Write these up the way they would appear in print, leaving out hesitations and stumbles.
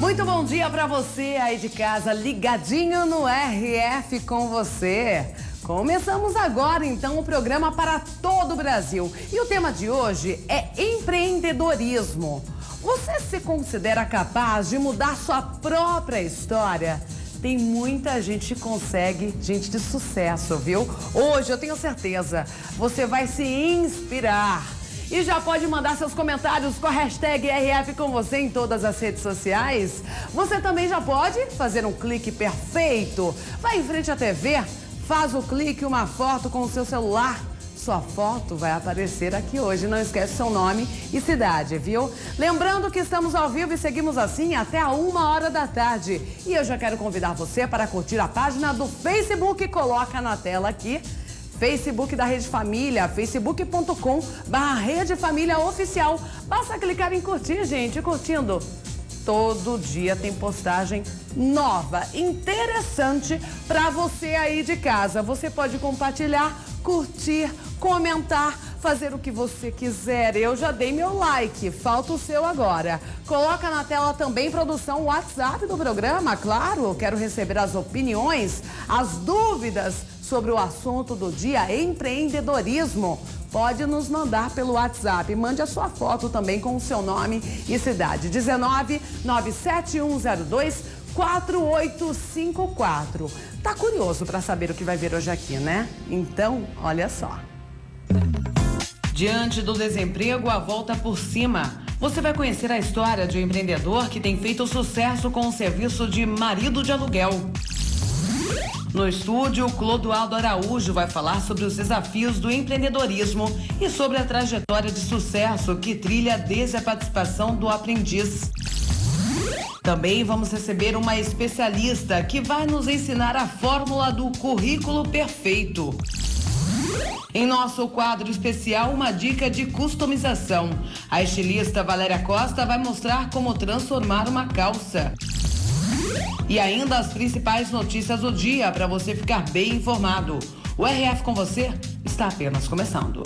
Muito bom dia para você aí de casa, ligadinho no RF com você. Começamos agora então o programa para todo o Brasil. E o tema de hoje é empreendedorismo. Você se considera capaz de mudar sua própria história? Tem muita gente que consegue, gente de sucesso, viu? Hoje eu tenho certeza, você vai se inspirar. E já pode mandar seus comentários com a hashtag RF com você em todas as redes sociais. Você também já pode fazer um clique perfeito. Vai em frente à TV, faz o clique, uma foto com o seu celular. Sua foto vai aparecer aqui hoje. Não esquece seu nome e cidade, viu? Lembrando que estamos ao vivo e seguimos assim até a 1h da tarde. E eu já quero convidar você para curtir a página do Facebook. Coloca na tela aqui. Facebook da Rede Família, facebook.com/Rede Família Oficial. Basta clicar em curtir, gente. Curtindo, todo dia tem postagem nova, interessante para você aí de casa. Você pode compartilhar, curtir, comentar, fazer o que você quiser. Eu já dei meu like, falta o seu agora. Coloca na tela também, produção, o WhatsApp do programa, claro. Quero receber as opiniões, as dúvidas sobre o assunto do dia, empreendedorismo. Pode nos mandar pelo WhatsApp. Mande a sua foto também com o seu nome e cidade. 19-97102-4854. Tá curioso para saber o que vai ver hoje aqui, né? Então, olha só. Diante do desemprego, a volta por cima. Você vai conhecer a história de um empreendedor que tem feito sucesso com o serviço de marido de aluguel. No estúdio, Clodoaldo Araújo vai falar sobre os desafios do empreendedorismo e sobre a trajetória de sucesso que trilha desde a participação do aprendiz. Também vamos receber uma especialista que vai nos ensinar a fórmula do currículo perfeito. Em nosso quadro especial, uma dica de customização. A estilista Valéria Costa vai mostrar como transformar uma calça. E ainda as principais notícias do dia para você ficar bem informado. O RF com você está apenas começando.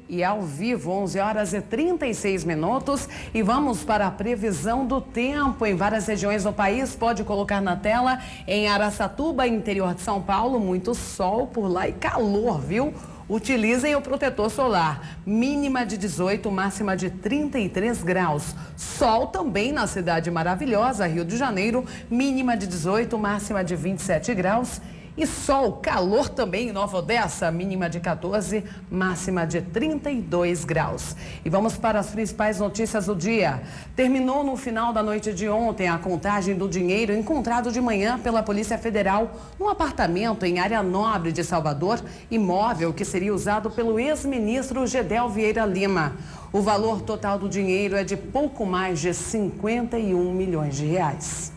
E ao vivo, 11h36. E vamos para a previsão do tempo em várias regiões do país. Pode colocar na tela. Em Araçatuba, interior de São Paulo, muito sol por lá e calor, viu? Utilizem o protetor solar. Mínima de 18, máxima de 33 graus. Sol também na cidade maravilhosa, Rio de Janeiro. Mínima de 18, máxima de 27 graus. E sol, calor também em Nova Odessa, mínima de 14, máxima de 32 graus. E vamos para as principais notícias do dia. Terminou no final da noite de ontem a contagem do dinheiro encontrado de manhã pela Polícia Federal num apartamento em área nobre de Salvador, imóvel que seria usado pelo ex-ministro Gedel Vieira Lima. O valor total do dinheiro é de pouco mais de 51 milhões de reais.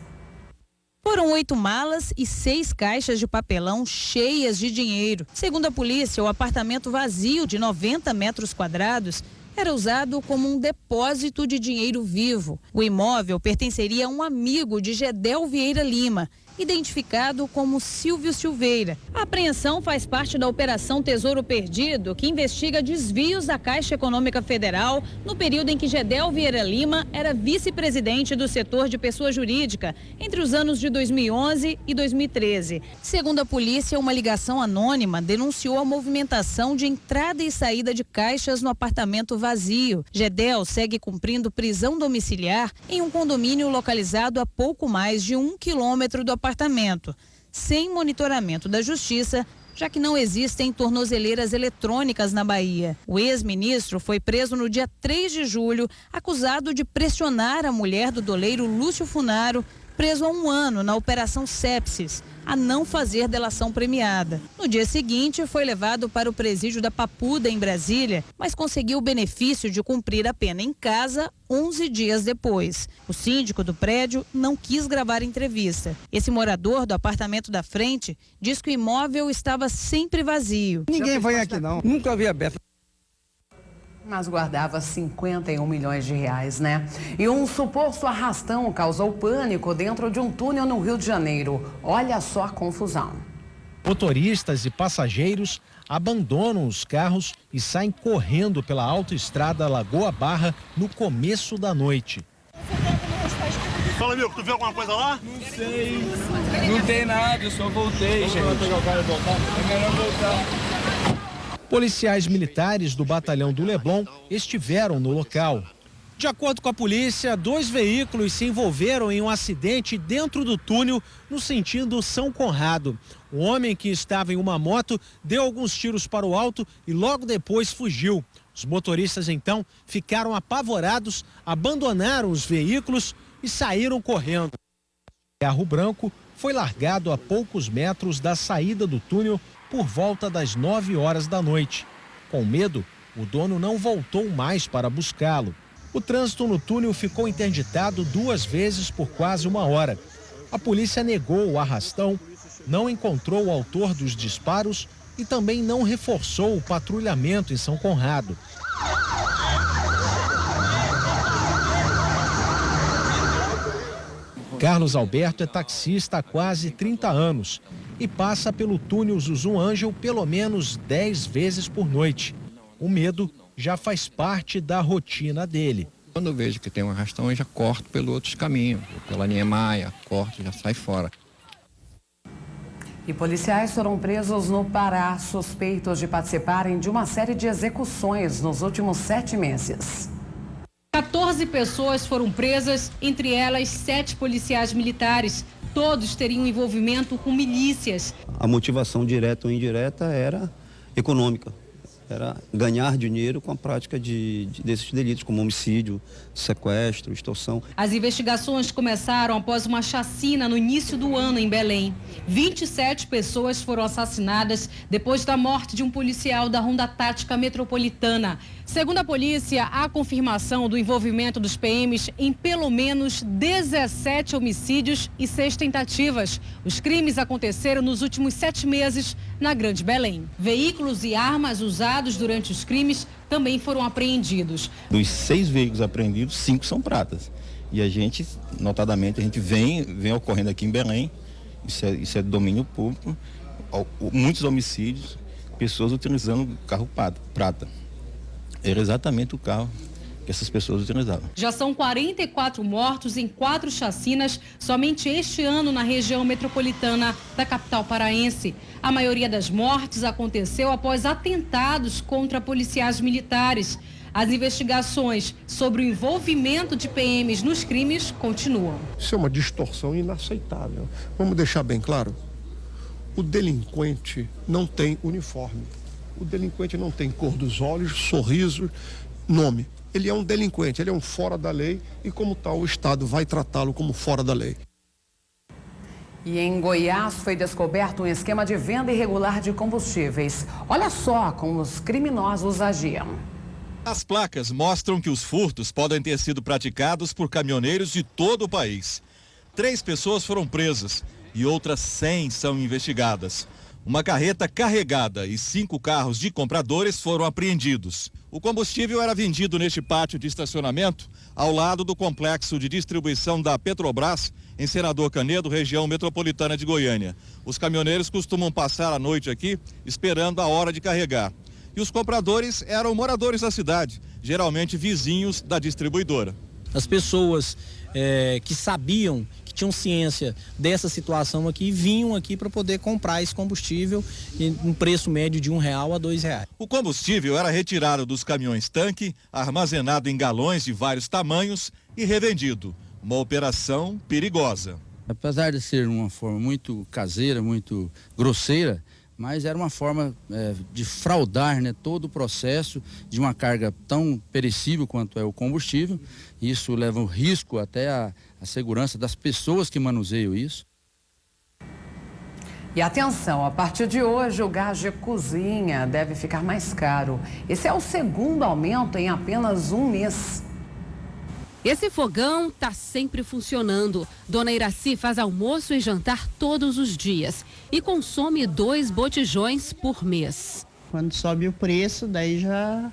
Foram 8 malas e 6 caixas de papelão cheias de dinheiro. Segundo a polícia, o apartamento vazio de 90 metros quadrados era usado como um depósito de dinheiro vivo. O imóvel pertenceria a um amigo de Gedel Vieira Lima, identificado como Silvio Silveira. A apreensão faz parte da Operação Tesouro Perdido, que investiga desvios da Caixa Econômica Federal no período em que Gedel Vieira Lima era vice-presidente do setor de pessoa jurídica, entre os anos de 2011 e 2013. Segundo a polícia, uma ligação anônima denunciou a movimentação de entrada e saída de caixas no apartamento vazio. Gedel segue cumprindo prisão domiciliar em um condomínio localizado a pouco mais de 1 quilômetro do apartamento, sem monitoramento da Justiça, já que não existem tornozeleiras eletrônicas na Bahia. O ex-ministro foi preso no dia 3 de julho, acusado de pressionar a mulher do doleiro Lúcio Funaro, preso há 1 ano na Operação Sepsis, a não fazer delação premiada. No dia seguinte, foi levado para o presídio da Papuda, em Brasília, mas conseguiu o benefício de cumprir a pena em casa 11 dias depois. O síndico do prédio não quis gravar entrevista. Esse morador do apartamento da frente diz que o imóvel estava sempre vazio. Ninguém vai aqui não, nunca vi aberto. Mas guardava 51 milhões de reais, né? E um suposto arrastão causou pânico dentro de um túnel no Rio de Janeiro. Olha só a confusão. Motoristas e passageiros abandonam os carros e saem correndo pela autoestrada Lagoa Barra no começo da noite. Fala, amigo, tu viu alguma coisa lá? Não sei. Não tem nada, eu só voltei, gente. É melhor voltar. Policiais militares do batalhão do Leblon estiveram no local. De acordo com a polícia, 2 veículos se envolveram em um acidente dentro do túnel no sentido São Conrado. O homem que estava em uma moto deu alguns tiros para o alto e logo depois fugiu. Os motoristas então ficaram apavorados, abandonaram os veículos e saíram correndo. O carro branco foi largado a poucos metros da saída do túnel por volta das 9 horas da noite. Com medo, o dono não voltou mais para buscá-lo. O trânsito no túnel ficou interditado 2 vezes por quase 1 hora. A polícia negou o arrastão, não encontrou o autor dos disparos e também não reforçou o patrulhamento em São Conrado. Carlos Alberto é taxista há quase 30 anos e passa pelo túnel Zuzum Ângel pelo menos 10 vezes por noite. O medo já faz parte da rotina dele. Quando eu vejo que tem um arrastão, eu já corto pelo outros caminhos, pela Niemeyer, corto, já sai fora. E policiais foram presos no Pará, suspeitos de participarem de uma série de execuções nos últimos 7 meses. 14 pessoas foram presas, entre elas 7 policiais militares. Todos teriam envolvimento com milícias. A motivação direta ou indireta era econômica. Era ganhar dinheiro com a prática desses delitos, como homicídio, sequestro, extorsão. As investigações começaram após uma chacina no início do ano em Belém. 27 pessoas foram assassinadas depois da morte de um policial da Ronda Tática Metropolitana. Segundo a polícia, há confirmação do envolvimento dos PMs em pelo menos 17 homicídios e 6 tentativas. Os crimes aconteceram nos últimos 7 meses na Grande Belém. Veículos e armas usados durante os crimes também foram apreendidos. Dos 6 veículos apreendidos, 5 são pratas. E a gente, notadamente, a gente vem ocorrendo aqui em Belém, isso é domínio público, muitos homicídios, pessoas utilizando carro prata. Era exatamente o carro que essas pessoas utilizavam. Já são 44 mortos em 4 chacinas somente este ano na região metropolitana da capital paraense. A maioria das mortes aconteceu após atentados contra policiais militares. As investigações sobre o envolvimento de PMs nos crimes continuam. Isso é uma distorção inaceitável. Vamos deixar bem claro, o delinquente não tem uniforme. O delinquente não tem cor dos olhos, sorriso, nome. Ele é um delinquente, ele é um fora da lei e, como tal, o Estado vai tratá-lo como fora da lei. E em Goiás foi descoberto um esquema de venda irregular de combustíveis. Olha só como os criminosos agiam. As placas mostram que os furtos podem ter sido praticados por caminhoneiros de todo o país. 3 pessoas foram presas e outras 100 são investigadas. Uma carreta carregada e 5 carros de compradores foram apreendidos. O combustível era vendido neste pátio de estacionamento ao lado do complexo de distribuição da Petrobras, em Senador Canedo, região metropolitana de Goiânia. Os caminhoneiros costumam passar a noite aqui esperando a hora de carregar. E os compradores eram moradores da cidade, geralmente vizinhos da distribuidora. As pessoas que sabiam, que tinham ciência dessa situação aqui, vinham aqui para poder comprar esse combustível em um preço médio de R$1 a R$2. O combustível era retirado dos caminhões-tanque, armazenado em galões de vários tamanhos e revendido. Uma operação perigosa. Apesar de ser uma forma muito caseira, muito grosseira, mas era uma forma de fraudar, né, todo o processo de uma carga tão perecível quanto é o combustível. Isso leva um risco até a segurança das pessoas que manuseiam isso. E atenção, a partir de hoje o gás de cozinha deve ficar mais caro. Esse é o 2º aumento em apenas 1 mês. Esse fogão está sempre funcionando. Dona Iraci faz almoço e jantar todos os dias e consome 2 botijões por mês. Quando sobe o preço, daí já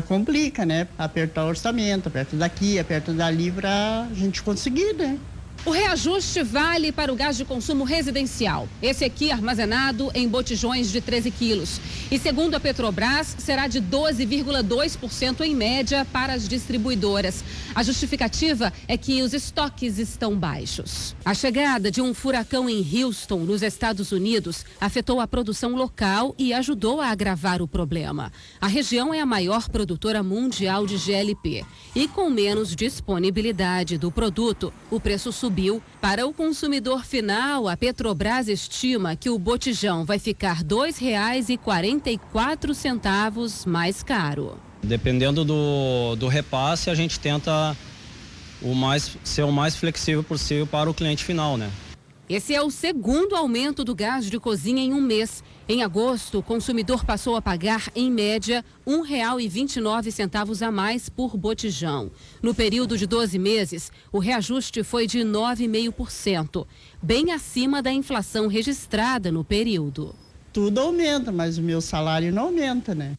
complica, né? Apertar o orçamento, aperta daqui, aperta dali para a gente conseguir, né? O reajuste vale para o gás de consumo residencial. Esse aqui armazenado em botijões de 13 quilos. E segundo a Petrobras, será de 12,2% em média para as distribuidoras. A justificativa é que os estoques estão baixos. A chegada de um furacão em Houston, nos Estados Unidos, afetou a produção local e ajudou a agravar o problema. A região é a maior produtora mundial de GLP. E com menos disponibilidade do produto, o preço subiu. Para o consumidor final, a Petrobras estima que o botijão vai ficar R$ 2,44 mais caro. Dependendo do repasse, a gente tenta ser o mais flexível possível para o cliente final, né? Esse é o segundo aumento do gás de cozinha em um mês. Em agosto, o consumidor passou a pagar, em média, R$ 1,29 a mais por botijão. No período de 12 meses, o reajuste foi de 9,5%, bem acima da inflação registrada no período. Tudo aumenta, mas o meu salário não aumenta, né?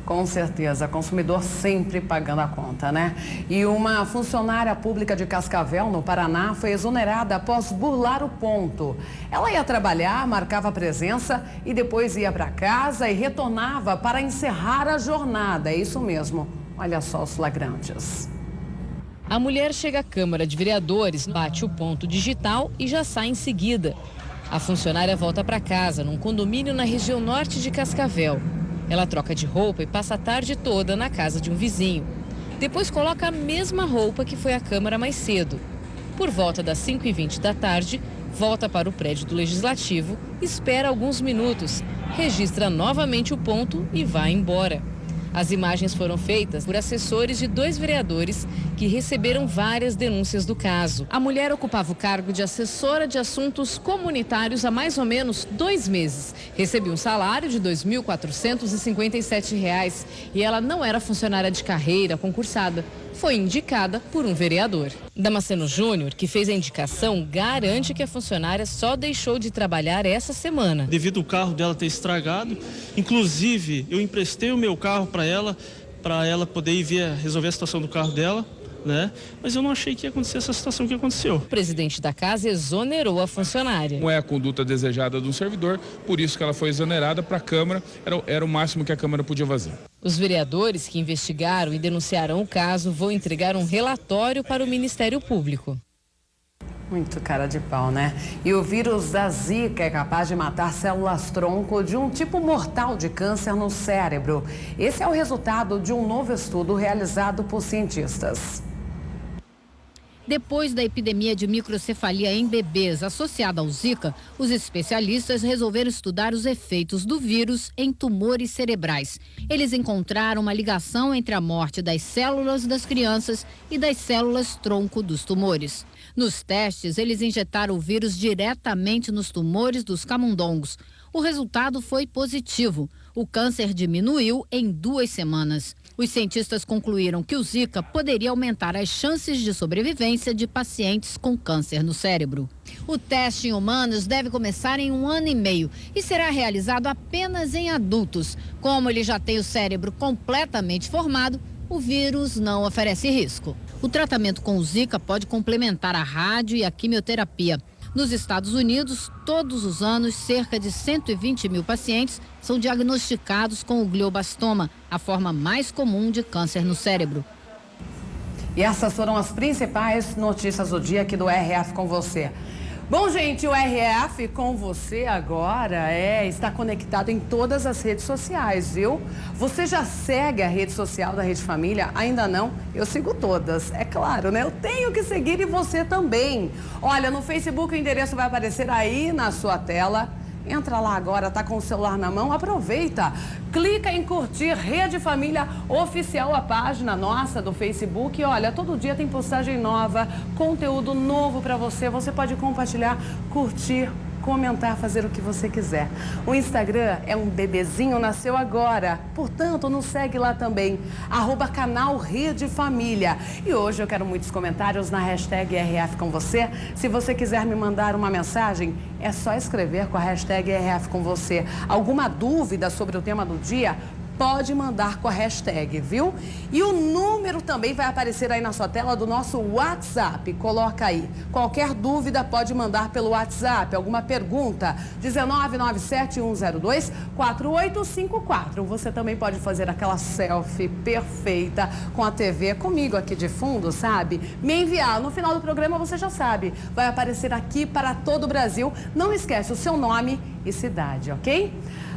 Com certeza, consumidor sempre pagando a conta, né? E uma funcionária pública de Cascavel, no Paraná, foi exonerada após burlar o ponto. Ela ia trabalhar, marcava presença e depois ia para casa e retornava para encerrar a jornada. É isso mesmo. Olha só os flagrantes. A mulher chega à Câmara de Vereadores, bate o ponto digital e já sai em seguida. A funcionária volta para casa, num condomínio na região norte de Cascavel. Ela troca de roupa e passa a tarde toda na casa de um vizinho. Depois coloca a mesma roupa que foi à Câmara mais cedo. Por volta das 5h20 da tarde, volta para o prédio do Legislativo, espera alguns minutos, registra novamente o ponto e vai embora. As imagens foram feitas por assessores de 2 vereadores que receberam várias denúncias do caso. A mulher ocupava o cargo de assessora de assuntos comunitários há mais ou menos 2 meses. Recebia um salário de R$ 2.457 e ela não era funcionária de carreira concursada. Foi indicada por um vereador. Damasceno Júnior, que fez a indicação, garante que a funcionária só deixou de trabalhar essa semana. Devido ao carro dela ter estragado, inclusive eu emprestei o meu carro para ela poder ir resolver a situação do carro dela, né? Mas eu não achei que ia acontecer essa situação que aconteceu. O presidente da casa exonerou a funcionária. Não é a conduta desejada do servidor, por isso que ela foi exonerada para a Câmara, era o máximo que a Câmara podia fazer. Os vereadores que investigaram e denunciaram o caso vão entregar um relatório para o Ministério Público. Muito cara de pau, né? E o vírus da Zika é capaz de matar células-tronco de um tipo mortal de câncer no cérebro. Esse é o resultado de um novo estudo realizado por cientistas. Depois da epidemia de microcefalia em bebês associada ao Zika, os especialistas resolveram estudar os efeitos do vírus em tumores cerebrais. Eles encontraram uma ligação entre a morte das células das crianças e das células-tronco dos tumores. Nos testes, eles injetaram o vírus diretamente nos tumores dos camundongos. O resultado foi positivo. O câncer diminuiu em 2 semanas. Os cientistas concluíram que o Zika poderia aumentar as chances de sobrevivência de pacientes com câncer no cérebro. O teste em humanos deve começar em 1 ano e meio e será realizado apenas em adultos. Como ele já tem o cérebro completamente formado, o vírus não oferece risco. O tratamento com o Zika pode complementar a rádio e a quimioterapia. Nos Estados Unidos, todos os anos, cerca de 120 mil pacientes são diagnosticados com o glioblastoma, a forma mais comum de câncer no cérebro. E essas foram as principais notícias do dia aqui do RF com você. Bom, gente, o RF com você agora está conectado em todas as redes sociais, viu? Você já segue a rede social da Rede Família? Ainda não? Eu sigo todas, é claro, né? Eu tenho que seguir e você também. Olha, no Facebook o endereço vai aparecer aí na sua tela. Entra lá agora, tá com o celular na mão, aproveita. Clica em curtir Rede Família Oficial, a página nossa do Facebook. E olha, todo dia tem postagem nova, conteúdo novo para você. Você pode compartilhar, curtir, comentar, fazer o que você quiser. O Instagram é um bebezinho, nasceu agora. Portanto, nos segue lá também, @canal Rede Família. E hoje eu quero muitos comentários na hashtag RF com você. Se você quiser me mandar uma mensagem, é só escrever com a hashtag RF com você. Alguma dúvida sobre o tema do dia? pode mandar com a hashtag, viu? E o número também vai aparecer aí na sua tela do nosso WhatsApp. Coloca aí. Qualquer dúvida pode mandar pelo WhatsApp. Alguma pergunta? 19971024854. Você também pode fazer aquela selfie perfeita com a TV comigo aqui de fundo, sabe? Me enviar. No final do programa você já sabe. Vai aparecer aqui para todo o Brasil. Não esquece o seu nome e cidade, ok?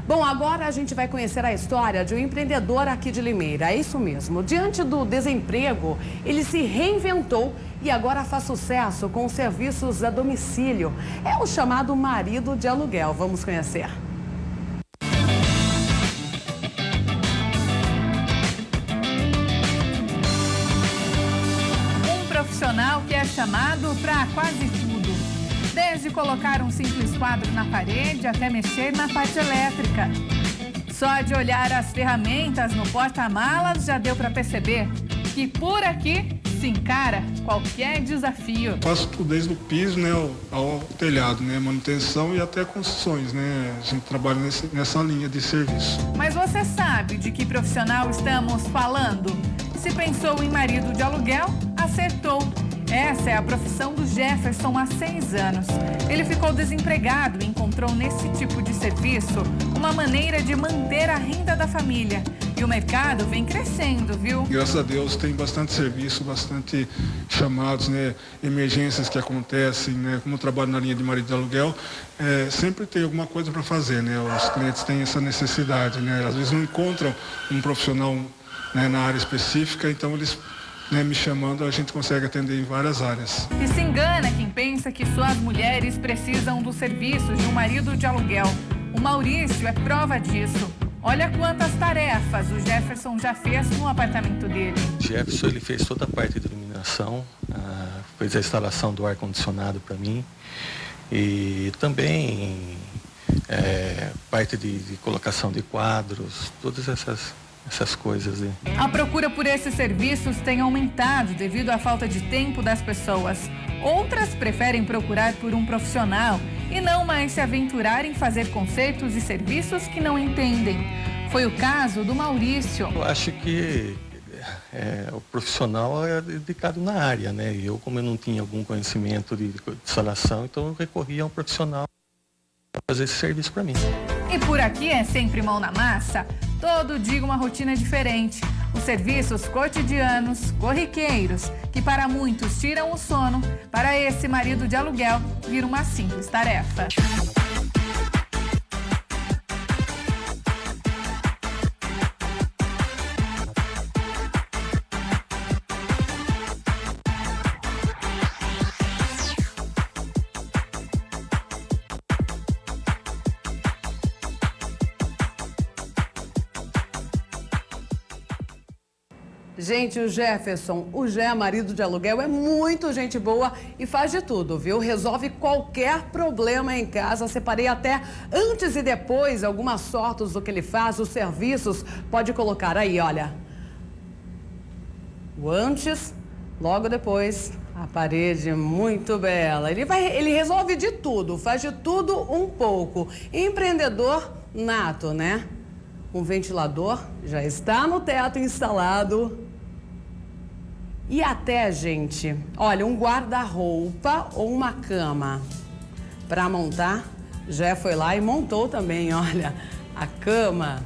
Bom, agora a gente vai conhecer a história de um empreendedor aqui de Limeira. É isso mesmo. Diante do desemprego, ele se reinventou e agora faz sucesso com os serviços a domicílio. É o chamado marido de aluguel. Vamos conhecer. Um profissional que é chamado para quase tudo. Desde colocar um simples quadro na parede até mexer na parte elétrica. Só de olhar as ferramentas no porta-malas já deu para perceber que por aqui se encara qualquer desafio. Faço tudo desde o piso, né, ao telhado, né, manutenção e até construções, né. A gente trabalha nessa linha de serviço. Mas você sabe de que profissional estamos falando? Se pensou em marido de aluguel, acertou. Essa é a profissão do Jefferson há 6 anos. Ele ficou desempregado e encontrou nesse tipo de serviço uma maneira de manter a renda da família. E o mercado vem crescendo, viu? Graças a Deus tem bastante serviço, bastante chamados, né? Emergências que acontecem, né? Como eu trabalho na linha de marido de aluguel, sempre tem alguma coisa para fazer, né? Os clientes têm essa necessidade, né? Às vezes não encontram um profissional, né, na área específica, então eles, né, me chamando, a gente consegue atender em várias áreas. E se engana quem pensa que só as mulheres precisam dos serviços de um marido de aluguel. O Maurício é prova disso. Olha quantas tarefas o Jefferson já fez no apartamento dele. O Jefferson, ele fez toda a parte de iluminação, fez a instalação do ar-condicionado para mim e também parte de colocação de quadros, todas essas coisas. A procura por esses serviços tem aumentado devido à falta de tempo das pessoas. Outras preferem procurar por um profissional e não mais se aventurar em fazer consertos e serviços que não entendem. Foi o caso do Maurício. Eu acho que o profissional é dedicado na área, né? E eu, como eu não tinha algum conhecimento de instalação, então eu recorri a um profissional para fazer esse serviço para mim. E por aqui é sempre mão na massa. Todo dia uma rotina diferente. Os serviços cotidianos, corriqueiros, que para muitos tiram o sono, para esse marido de aluguel, vira uma simples tarefa. Gente, o Jefferson, o Jé, marido de aluguel, é muito gente boa e faz de tudo, viu? Resolve qualquer problema em casa. Separei até antes e depois algumas fotos do que ele faz, os serviços. Pode colocar aí, olha. O antes, logo depois, a parede muito bela. Ele resolve de tudo, faz de tudo um pouco. Empreendedor nato, né? Um ventilador já está no teto instalado. E até, gente, olha, um guarda-roupa ou uma cama para montar. Já foi lá e montou também, olha, a cama.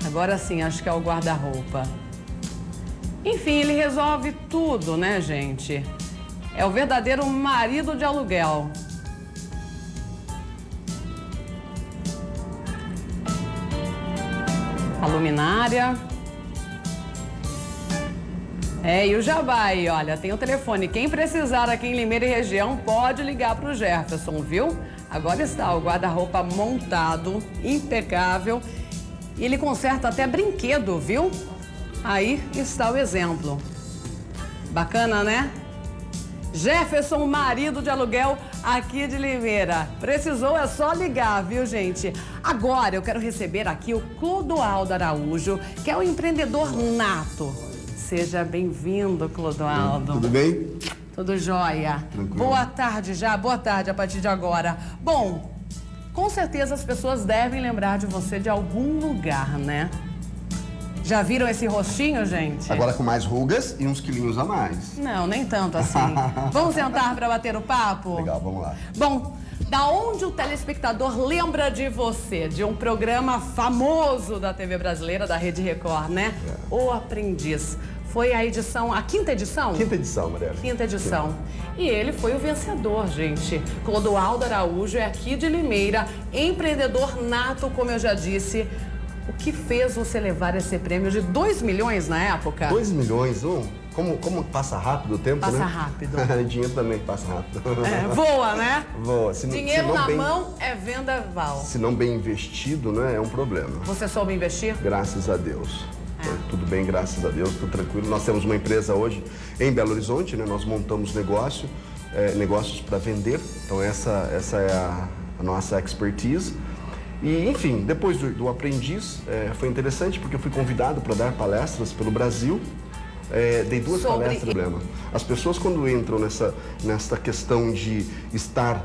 Agora sim, acho que é o guarda-roupa. Enfim, ele resolve tudo, né, gente? É o verdadeiro marido de aluguel. A luminária. E o jabá aí, olha, tem o telefone. Quem precisar aqui em Limeira e região pode ligar para o Jefferson, viu? Agora está o guarda-roupa montado, impecável. E ele conserta até brinquedo, viu? Aí está o exemplo. Bacana, né? Jefferson, marido de aluguel aqui de Limeira. Precisou, é só ligar, viu, gente? Agora eu quero receber aqui o Clodoaldo Araújo, que é um empreendedor nato. Seja bem-vindo, Clodoaldo. Tudo bem? Tudo jóia. Tranquilo. Boa tarde já, boa tarde a partir de agora. Bom, Com certeza as pessoas devem lembrar de você de algum lugar, né? Já viram esse rostinho, gente? Agora com mais rugas e uns quilinhos a mais. Não, nem tanto assim. Vamos sentar para bater o papo? Legal, vamos lá. Bom, da onde o telespectador lembra de você? De um programa famoso da TV brasileira, da Rede Record, né? O Aprendiz. Foi a edição, a quinta edição? Quinta edição, Mariana. Quinta edição. E ele foi o vencedor, gente. Clodoaldo Araújo é aqui de Limeira, empreendedor nato, como eu já disse. O que fez você levar esse prêmio de 2 milhões na época? 2 milhões, como passa rápido o tempo, passa né? Rápido. Dinheiro também passa rápido. Voa, né? Voa. Dinheiro na mão é vendaval. Se não bem investido, né, é um problema. Você soube investir? Graças a Deus. Tudo bem, graças a Deus, tudo tranquilo. Nós temos uma empresa hoje em Belo Horizonte, né? Nós montamos negócios para vender. Então essa é a nossa expertise. E, enfim, depois do Aprendiz, foi interessante porque eu fui convidado para dar palestras pelo Brasil. Dei 2 palestras. As pessoas quando entram nessa questão de estar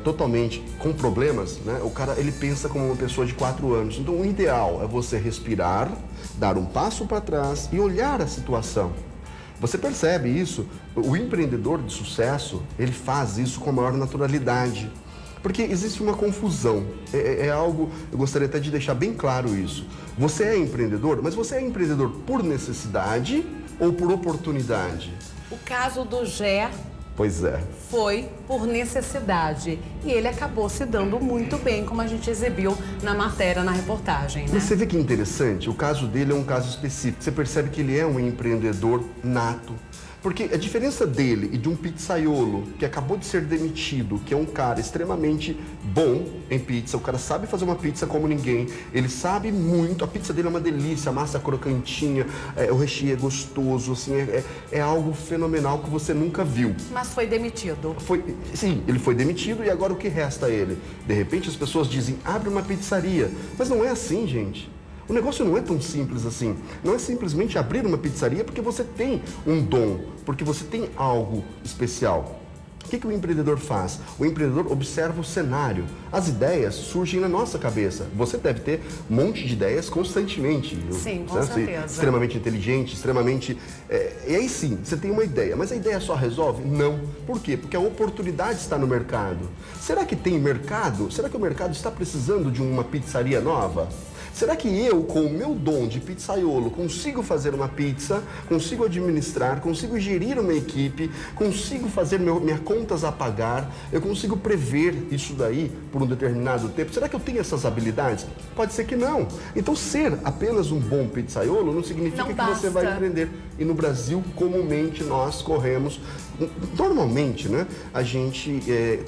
totalmente com problemas, né? O cara, ele pensa como uma pessoa de 4 anos. Então o ideal é você respirar, dar um passo para trás e olhar a situação. Você percebe isso? O empreendedor de sucesso, ele faz isso com a maior naturalidade. Porque existe uma confusão, é algo, eu gostaria até de deixar bem claro isso. Você é empreendedor, mas você é empreendedor por necessidade ou por oportunidade? O caso do Gé Pois é. Foi por necessidade e ele acabou se dando muito bem, como a gente exibiu na matéria, na reportagem, né? Mas você vê que interessante, o caso dele é um caso específico. Você percebe que ele é um empreendedor nato. Porque a diferença dele e de um pizzaiolo que acabou de ser demitido, que é um cara extremamente bom em pizza, o cara sabe fazer uma pizza como ninguém, ele sabe muito, a pizza dele é uma delícia, a massa crocantinha, o recheio é gostoso, assim, é algo fenomenal que você nunca viu. Mas foi demitido. Sim, ele foi demitido e agora o que resta a ele? De repente as pessoas dizem, abre uma pizzaria, mas não é assim, gente. O negócio não é tão simples assim. Não é simplesmente abrir uma pizzaria porque você tem um dom, porque você tem algo especial. O que o empreendedor faz? O empreendedor observa o cenário. As ideias surgem na nossa cabeça. Você deve ter um monte de ideias constantemente. Sim, com certeza. Extremamente inteligente, extremamente... E aí sim, você tem uma ideia. Mas a ideia só resolve? Não. Por quê? Porque a oportunidade está no mercado. Será que tem mercado? Será que o mercado está precisando de uma pizzaria nova? Será que eu, com o meu dom de pizzaiolo, consigo fazer uma pizza, consigo administrar, consigo gerir uma equipe, consigo fazer minhas contas a pagar, eu consigo prever isso daí por um determinado tempo? Será que eu tenho essas habilidades? Pode ser que não. Então, ser apenas um bom pizzaiolo não significa que você vai empreender. E no Brasil, comumente, nós corremos... Normalmente, né, a gente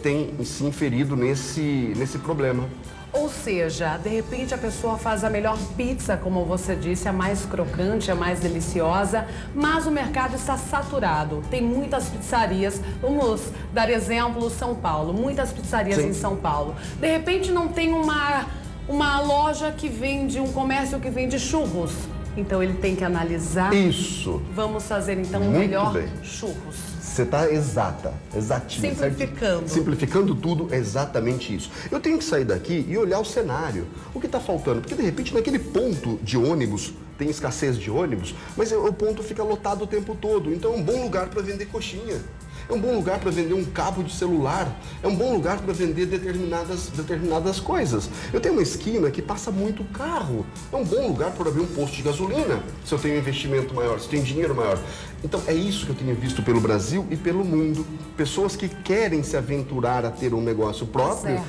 tem se inferido nesse problema. Ou seja, de repente a pessoa faz a melhor pizza, como você disse, a mais crocante, a mais deliciosa, mas o mercado está saturado. Tem muitas pizzarias, vamos dar exemplo, São Paulo, muitas pizzarias em São Paulo. De repente não tem uma loja que vende, um comércio que vende churros. Então ele tem que analisar. Isso. Vamos fazer então o melhor churros. Você está exatinho. Simplificando. Simplificando tudo, é exatamente isso. Eu tenho que sair daqui e olhar o cenário. O que está faltando? Porque, de repente, naquele ponto de ônibus, tem escassez de ônibus, mas o ponto fica lotado o tempo todo. Então, é um bom lugar para vender coxinha. É um bom lugar para vender um cabo de celular. É um bom lugar para vender determinadas coisas. Eu tenho uma esquina que passa muito carro. É um bom lugar para abrir um posto de gasolina, se eu tenho um investimento maior, se eu tenho dinheiro maior. Então, é isso que eu tenho visto pelo Brasil e pelo mundo. Pessoas que querem se aventurar a ter um negócio próprio,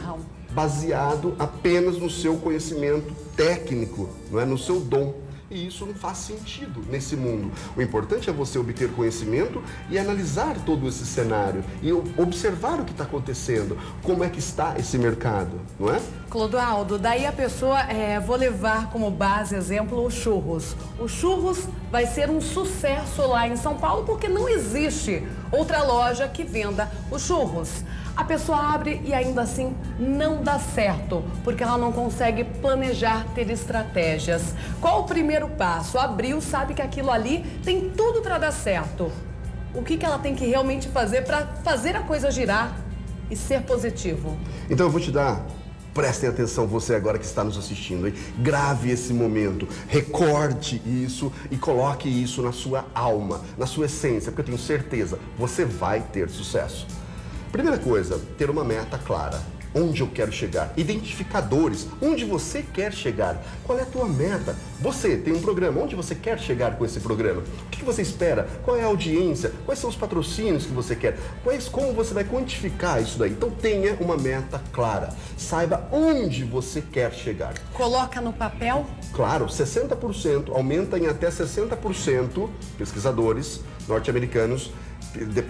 baseado apenas no seu conhecimento técnico, não é? No seu dom. E isso não faz sentido nesse mundo. O importante é você obter conhecimento e analisar todo esse cenário e observar o que está acontecendo, como é que está esse mercado, não é? Clodoaldo, daí a pessoa, vou levar como base, exemplo, o churros. O churros vai ser um sucesso lá em São Paulo porque não existe outra loja que venda os churros. A pessoa abre e ainda assim não dá certo, porque ela não consegue planejar, ter estratégias. Qual o primeiro passo? Abriu, sabe que aquilo ali tem tudo para dar certo. O que ela tem que realmente fazer para fazer a coisa girar e ser positivo? Então eu vou te dar Prestem atenção, você agora que está nos assistindo, hein? Grave esse momento, recorte isso e coloque isso na sua alma, na sua essência, porque eu tenho certeza, você vai ter sucesso. Primeira coisa, ter uma meta clara. Onde eu quero chegar? Identificadores. Onde você quer chegar? Qual é a tua meta? Você tem um programa. Onde você quer chegar com esse programa? O que você espera? Qual é a audiência? Quais são os patrocínios que você quer? Como você vai quantificar isso daí? Então tenha uma meta clara. Saiba onde você quer chegar. Coloca no papel? Claro, 60%, aumenta em até 60%, pesquisadores norte-americanos,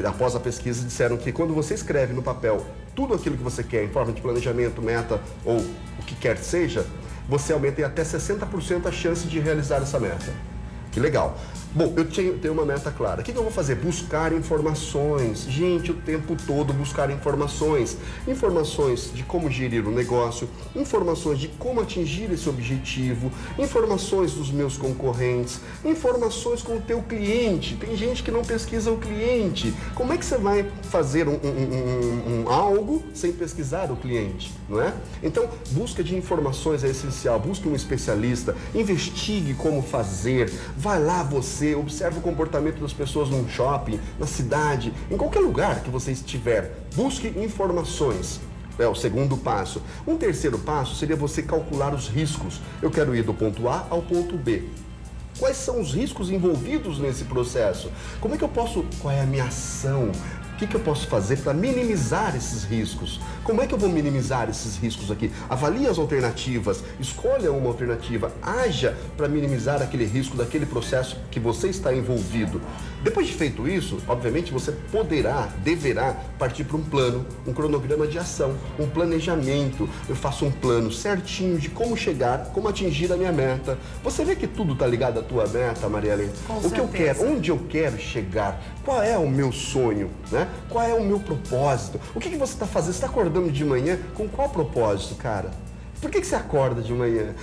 após a pesquisa, disseram que quando você escreve no papel tudo aquilo que você quer em forma de planejamento, meta ou o que quer que seja, você aumenta em até 60% a chance de realizar essa meta. Que legal. Bom, eu tenho uma meta clara. O que eu vou fazer? Buscar informações. Gente, o tempo todo buscar informações. Informações de como gerir o negócio, informações de como atingir esse objetivo, informações dos meus concorrentes, informações com o teu cliente. Tem gente que não pesquisa o cliente. Como é que você vai fazer algo sem pesquisar o cliente, não é? Então, busca de informações é essencial. Busque um especialista, investigue como fazer, vai lá você, observe o comportamento das pessoas num shopping, na cidade, em qualquer lugar que você estiver. Busque informações. É o segundo passo. Um terceiro passo seria você calcular os riscos. Eu quero ir do ponto A ao ponto B. Quais são os riscos envolvidos nesse processo? Como é que eu posso... Qual é a minha ação? O que eu posso fazer para minimizar esses riscos? Como é que eu vou minimizar esses riscos aqui? Avalie as alternativas, escolha uma alternativa, haja para minimizar aquele risco daquele processo que você está envolvido. Depois de feito isso, obviamente você deverá partir para um plano, um cronograma de ação, um planejamento. Eu faço um plano certinho de como chegar, como atingir a minha meta. Você vê que tudo está ligado à tua meta, Marielle? O que eu quero, onde eu quero chegar, qual é o meu sonho, né? Qual é o meu propósito? O que você está fazendo? Você está acordando de manhã com qual propósito, cara? Por que você acorda de manhã?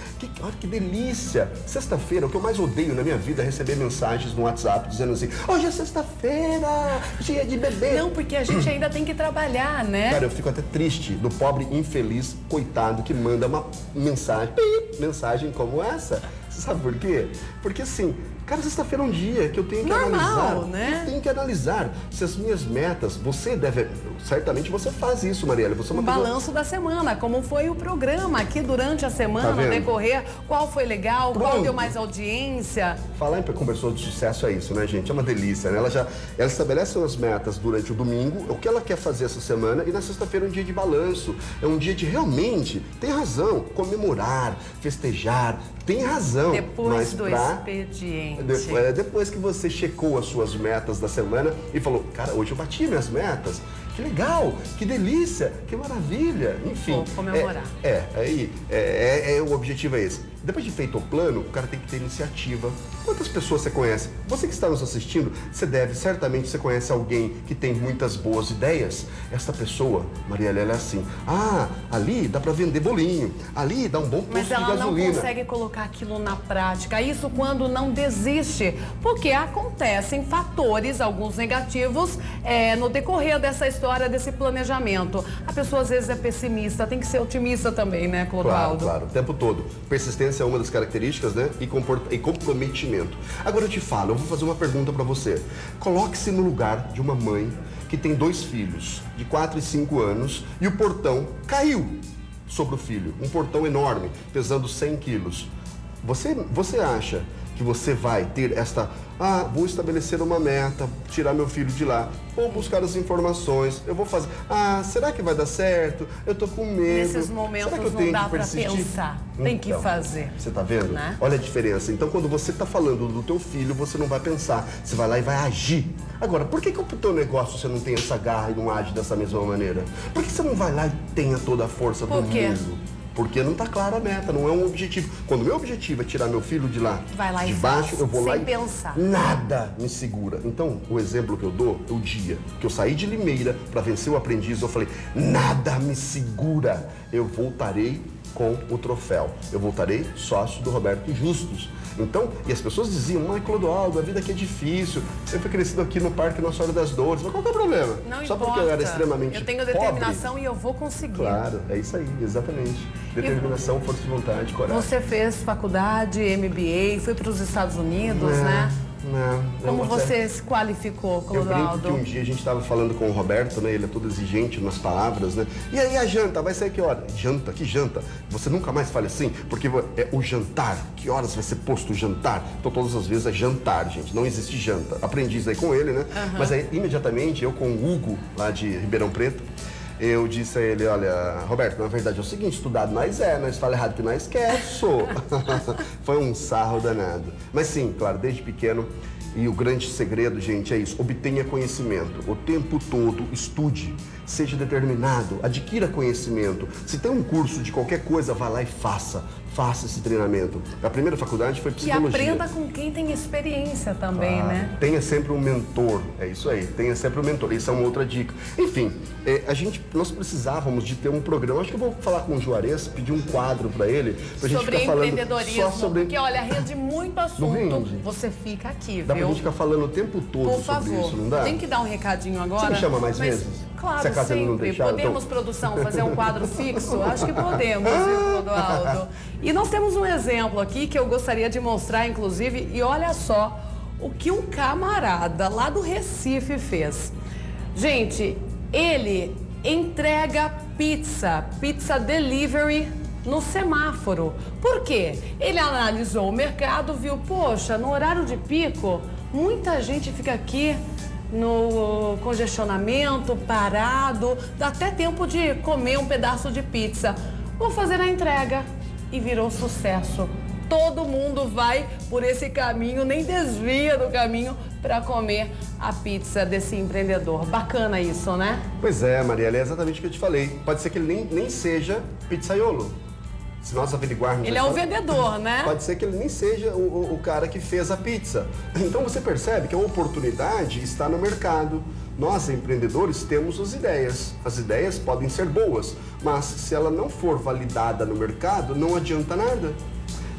Olha que delícia! Sexta-feira, o que eu mais odeio na minha vida é receber mensagens no WhatsApp dizendo assim: hoje é sexta-feira, dia de bebê. Não, porque a gente ainda tem que trabalhar, né? Cara, eu fico até triste do pobre infeliz, coitado, que manda uma mensagem como essa. Você sabe por quê? Porque assim, cara, sexta-feira é um dia que eu tenho que analisar. Né? Eu tenho que analisar se as minhas metas, certamente você faz isso, Marielle. Você é uma balanço da semana, como foi o programa aqui durante a semana, no decorrer, qual foi legal, qual deu mais audiência. Falar em conversor de sucesso é isso, né, gente? É uma delícia, né? Ela estabelece as metas durante o domingo, o que ela quer fazer essa semana, e na sexta-feira é um dia de balanço. É um dia de realmente, tem razão, comemorar, festejar, tem razão. Depois do expediente. Depois que você checou as suas metas da semana e falou, cara, hoje eu bati minhas metas. Que legal, que delícia, que maravilha. Enfim. Vou comemorar. O objetivo é esse. Depois de feito o plano, o cara tem que ter iniciativa. Quantas pessoas você conhece? Você que está nos assistindo, certamente você conhece alguém que tem muitas boas ideias. Essa pessoa, Marielle, ela é assim. Ah, ali dá para vender bolinho. Ali dá um bom posto de gasolina. Mas ela não consegue colocar aquilo na prática. Isso quando não desiste. Porque acontecem fatores, alguns negativos, no decorrer dessa história, desse planejamento. A pessoa às vezes é pessimista, tem que ser otimista também, né, Clodoaldo? Claro, o tempo todo. Persistência é uma das características, né? E comprometimento. Agora eu te falo, eu vou fazer uma pergunta para você. Coloque-se no lugar de uma mãe que tem 2 filhos, de 4 e 5 anos, e o portão caiu sobre o filho. Um portão enorme, pesando 100 quilos. Você acha que você vai ter vou estabelecer uma meta, tirar meu filho de lá, vou buscar as informações, eu vou fazer, será que vai dar certo? Eu tô com medo. Nesses momentos não dá para pensar, tem que fazer. Você tá vendo? Né? Olha a diferença. Então, quando você tá falando do teu filho, você não vai pensar, você vai lá e vai agir. Agora, por que o teu negócio você não tem essa garra e não age dessa mesma maneira? Por que você não vai lá e tenha toda a força do mundo? Porque não está clara a meta, não é um objetivo. Quando o meu objetivo é tirar meu filho de lá, de baixo, eu vou lá e pensar. Nada me segura. Então, o exemplo que eu dou é o dia que eu saí de Limeira para vencer o aprendiz, eu falei, nada me segura. Eu voltarei com o troféu. Eu voltarei sócio do Roberto Justus. Então, e as pessoas diziam, mas Clodoaldo, a vida aqui é difícil, você foi crescido aqui no Parque Nossa Senhora das Dores, mas qual que é o problema? Não Só importa. porque eu era extremamente Eu tenho pobre? determinação e eu vou conseguir. Claro, é isso aí, exatamente. Determinação, força de vontade, coragem. Você fez faculdade, MBA, foi para os Estados Unidos, né? Não. Como você se qualificou, Eu brinco Clodoaldo? que um dia a gente estava falando com o Roberto, né? Ele é todo exigente nas palavras, né? E aí a janta, vai sair que hora? Janta? Que janta? Você nunca mais fale assim, porque é o jantar. Que horas vai ser posto o jantar? Então todas as vezes é jantar, gente. Não existe janta. Aprendi isso aí com ele, né? Mas aí imediatamente eu com o Hugo, lá de Ribeirão Preto, eu disse a ele, olha, Roberto, na verdade é o seguinte, estudado nós fala errado que nós esqueço. Foi um sarro danado. Mas sim, claro, desde pequeno, e o grande segredo, gente, é isso, obtenha conhecimento. O tempo todo, estude, seja determinado, adquira conhecimento. Se tem um curso de qualquer coisa, vá lá e faça esse treinamento. A primeira faculdade foi E psicologia. aprenda com quem tem experiência também, Claro. né? Tenha sempre um mentor, é isso aí, tenha sempre um mentor, isso é uma outra dica. Enfim, nós precisávamos de ter um programa, acho que eu vou falar com o Juarez, pedir um quadro para ele, pra gente Sobre ficar falando empreendedorismo, só sobre... porque olha, rende muito assunto, rende? você fica aqui, Dá pra viu? gente ficar falando o tempo todo Por sobre favor, isso, não dá? tem que dar um recadinho agora. Você me chama mais vezes? Claro, Se a Cátia não sempre. deixar, Podemos, então... produção, fazer um quadro fixo? Acho que podemos, viu, Clodoaldo? E nós temos um exemplo aqui que eu gostaria de mostrar, inclusive, e olha só o que um camarada lá do Recife fez. Gente, ele entrega pizza delivery no semáforo. Por quê? Ele analisou o mercado, viu, poxa, no horário de pico, muita gente fica aqui no congestionamento, parado, dá até tempo de comer um pedaço de pizza. Vou fazer a entrega. E virou sucesso. Todo mundo vai por esse caminho, nem desvia do caminho para comer a pizza desse empreendedor. Bacana isso, né? Pois é, Mariela, é exatamente o que eu te falei. Pode ser que ele nem seja pizzaiolo. Se nós averiguarmos... Ele é o vendedor, né? Pode ser que ele nem seja o cara que fez a pizza. Então você percebe que a oportunidade está no mercado. Nós, empreendedores, temos as ideias. As ideias podem ser boas, mas se ela não for validada no mercado, não adianta nada.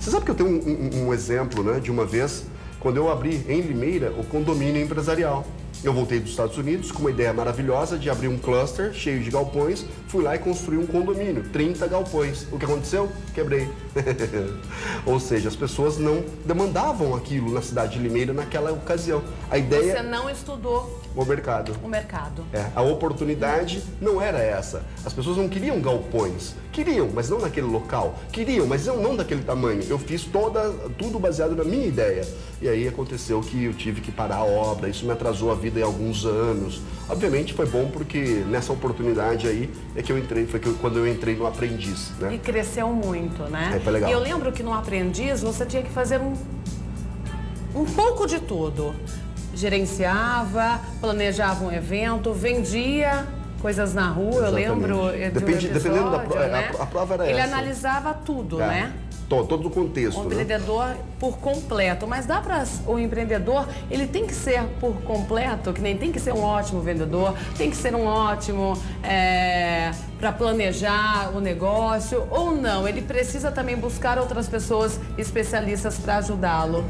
Você sabe que eu tenho um exemplo, né, de uma vez, quando eu abri em Limeira o condomínio empresarial. Eu voltei dos Estados Unidos com uma ideia maravilhosa de abrir um cluster cheio de galpões, fui lá e construí um condomínio, 30 galpões. O que aconteceu? Quebrei. Ou seja, as pessoas não demandavam aquilo na cidade de Limeira naquela ocasião. A ideia... Você não estudou o mercado. O mercado. A oportunidade não era essa. As pessoas não queriam galpões. Queriam, mas não naquele local. Queriam, mas não daquele tamanho. Eu fiz tudo baseado na minha ideia. E aí aconteceu que eu tive que parar a obra. Isso me atrasou a vida em alguns anos. Obviamente foi bom porque nessa oportunidade aí é que eu entrei, quando eu entrei no Aprendiz, né? E cresceu muito, né? Foi legal. E eu lembro que no Aprendiz você tinha que fazer um pouco de tudo. Gerenciava, planejava um evento, vendia coisas na rua. Exatamente. Eu lembro de um episódio, dependendo da prova, né? a prova era Ele essa. analisava tudo, né? Todo o contexto, O né? empreendedor por completo. Mas dá para o empreendedor, ele tem que ser por completo, que nem tem que ser um ótimo vendedor, tem que ser um ótimo para planejar o negócio, ou não? Ele precisa também buscar outras pessoas especialistas para ajudá-lo.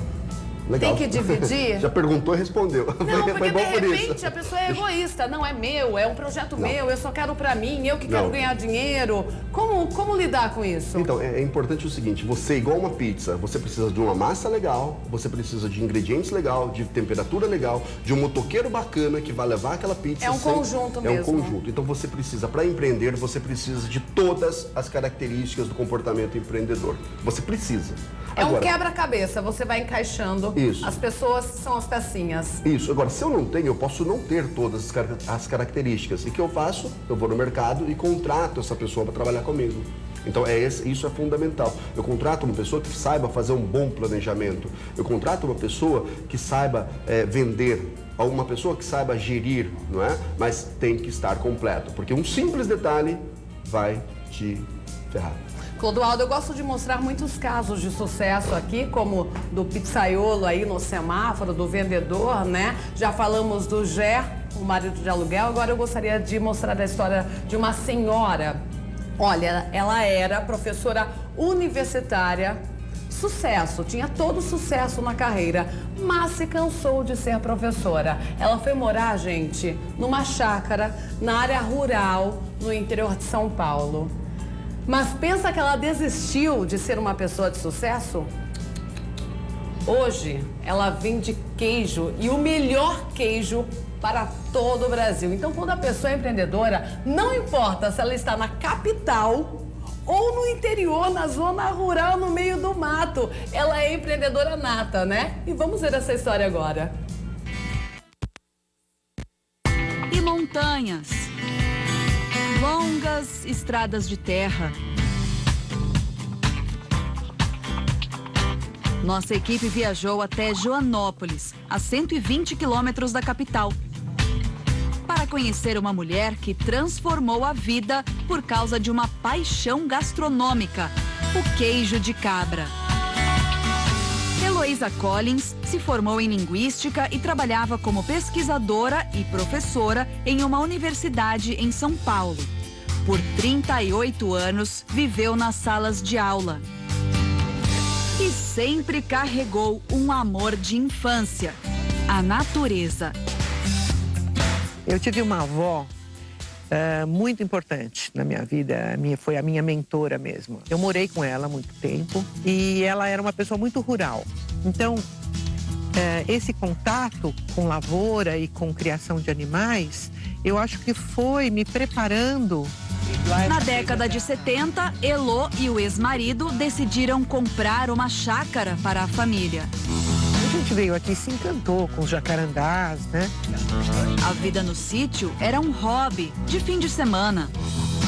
Legal. Tem que dividir? Já perguntou e respondeu. Não, porque Foi bom de por repente isso. a pessoa é egoísta. Não, é meu, é um projeto meu, eu só quero pra mim, eu que quero Não. ganhar dinheiro. Como lidar com isso? Então, é importante o seguinte, você, igual uma pizza, você precisa de uma massa legal, você precisa de ingredientes legal, de temperatura legal, de um motoqueiro bacana que vai levar aquela pizza. É um conjunto mesmo. É um conjunto. Então você precisa, para empreender, você precisa de todas as características do comportamento empreendedor. Você precisa. É um Agora, quebra-cabeça, você vai encaixando. Isso. As pessoas são as pecinhas. Isso. Agora, se eu não tenho, eu posso não ter todas as características. E o que eu faço? Eu vou no mercado e contrato essa pessoa para trabalhar comigo. Então, isso é fundamental. Eu contrato uma pessoa que saiba fazer um bom planejamento. Eu contrato uma pessoa que saiba vender. Uma pessoa que saiba gerir, não é? Mas tem que estar completo. Porque um simples detalhe vai te ferrar. Clodoaldo, eu gosto de mostrar muitos casos de sucesso aqui, como do pizzaiolo aí no semáforo, do vendedor, né? Já falamos do Gé, o marido de aluguel. Agora eu gostaria de mostrar a história de uma senhora Olha, ela era professora universitária, sucesso, tinha todo sucesso na carreira, mas se cansou de ser professora. Ela foi morar, gente, numa chácara, na área rural, no interior de São Paulo. Mas pensa que ela desistiu de ser uma pessoa de sucesso? Hoje, ela vende queijo e o melhor queijo para todo o Brasil. Então, quando a pessoa é empreendedora, não importa se ela está na capital ou no interior, na zona rural, no meio do mato. Ela é empreendedora nata, né? E vamos ver essa história agora. E montanhas, longas estradas de terra. Nossa equipe viajou até Joanópolis, a 120 quilômetros da capital, para conhecer uma mulher que transformou a vida por causa de uma paixão gastronômica, o queijo de cabra. Heloísa Collins se formou em linguística e trabalhava como pesquisadora e professora em uma universidade em São Paulo. Por 38 anos, viveu nas salas de aula. E sempre carregou um amor de infância, a natureza. Eu tive uma avó muito importante na minha vida, foi a minha mentora mesmo. Eu morei com ela há muito tempo e ela era uma pessoa muito rural. Então, esse contato com lavoura e com criação de animais, eu acho que foi me preparando. Na década de 70, Elô e o ex-marido decidiram comprar uma chácara para a família. A gente veio aqui e se encantou com os jacarandás, né? A vida no sítio era um hobby de fim de semana.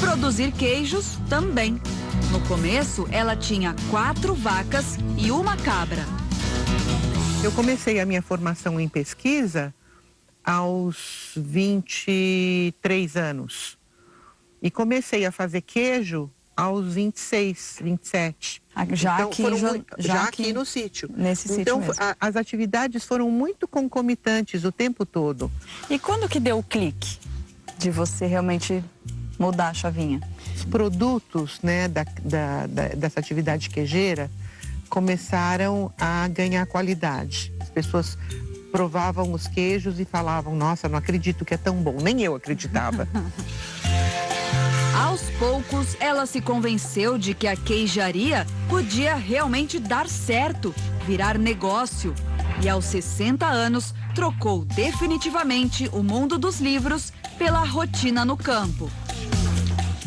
Produzir queijos também. No começo, ela tinha 4 vacas e uma cabra. Eu comecei a minha formação em pesquisa aos 23 anos. E comecei a fazer queijo aos 26, 27. Já aqui no sítio. Nesse sítio então, mesmo. As atividades foram muito concomitantes o tempo todo. E quando que deu o clique de você realmente mudar a chavinha? Os produtos, né, dessa atividade queijeira começaram a ganhar qualidade. As pessoas provavam os queijos e falavam, nossa, não acredito que é tão bom. Nem eu acreditava. Aos poucos, ela se convenceu de que a queijaria podia realmente dar certo, virar negócio. E aos 60 anos, trocou definitivamente o mundo dos livros pela rotina no campo.